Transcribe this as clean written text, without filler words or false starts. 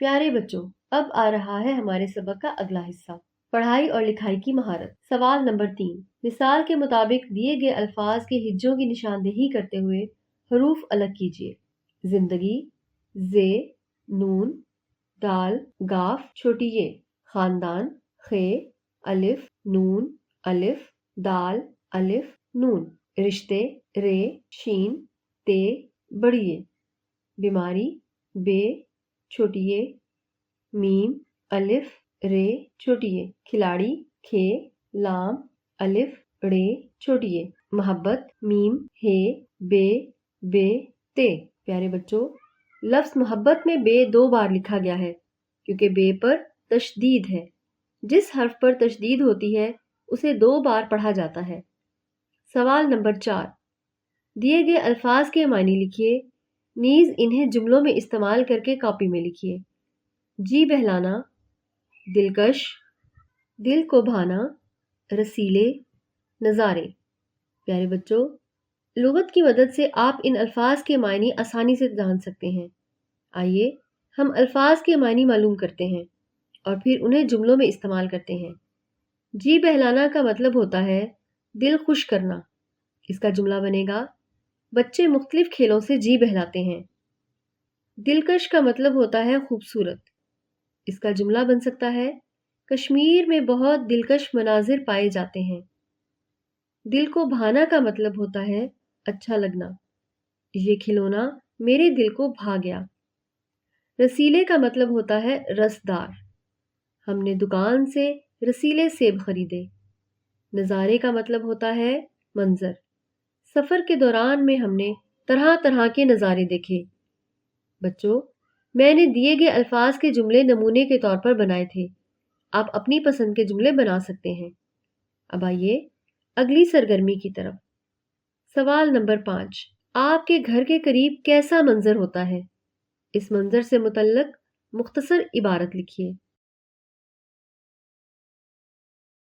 پیارے بچوں، اب آ رہا ہے ہمارے سبق کا اگلا حصہ، پڑھائی اور لکھائی کی مہارت۔ سوال نمبر 3، مثال کے مطابق دیے گئے الفاظ کے ہجوں کی نشاندہی کرتے ہوئے حروف الگ کیجیے۔ زندگی، ز، نون، دال، گاف چھوٹی ی، خاندان، خ، الف، نون، الف، دال، الف، نون، رشتے، ر، شین، تے، بڑی ی، بیماری، بے، چھوٹی ی، میم، الف، ر، چھوٹی ی، کھلاڑی، کھ، لام، الف، ڑ، چھوٹی ی، محبت، میم، ہے، بے، تے۔ پیارے بچوں، لفظ محبت میں بے 2 بار لکھا گیا ہے کیونکہ بے پر تشدید ہے۔ جس حرف پر تشدید ہوتی ہے اسے 2 بار پڑھا جاتا ہے۔ سوال نمبر 4، دیے گئے الفاظ کے معنی لکھیے، نیز انہیں جملوں میں استعمال کر کے کاپی میں لکھیے۔ جی بہلانا، دلکش، دل کو بھانا، رسیلے، نظارے۔ پیارے بچوں، لغت کی مدد سے آپ ان الفاظ کے معنی آسانی سے جان سکتے ہیں۔ آئیے ہم الفاظ کے معنی معلوم کرتے ہیں اور پھر انہیں جملوں میں استعمال کرتے ہیں۔ جی بہلانا کا مطلب ہوتا ہے دل خوش کرنا۔ اس کا جملہ بنے گا، بچے مختلف کھیلوں سے جی بہلاتے ہیں۔ دلکش کا مطلب ہوتا ہے خوبصورت۔ اس کا جملہ بن سکتا ہے، کشمیر میں بہت دلکش مناظر پائے جاتے ہیں۔ دل کو بھانا کا مطلب ہوتا ہے اچھا لگنا۔ یہ کھلونا میرے دل کو بھا گیا۔ رسیلے کا مطلب ہوتا ہے رسدار۔ ہم نے دکان سے رسیلے سیب خریدے۔ نظارے کا مطلب ہوتا ہے منظر۔ سفر کے دوران میں ہم نے طرح طرح کے نظارے دیکھے۔ بچوں، میں نے دیے گئے الفاظ کے جملے نمونے کے طور پر بنائے تھے۔ آپ اپنی پسند کے جملے بنا سکتے ہیں۔ اب آئیے اگلی سرگرمی کی طرف۔ سوال نمبر 5، آپ کے گھر کے قریب کیسا منظر ہوتا ہے؟ اس منظر سے متعلق مختصر عبارت لکھیے۔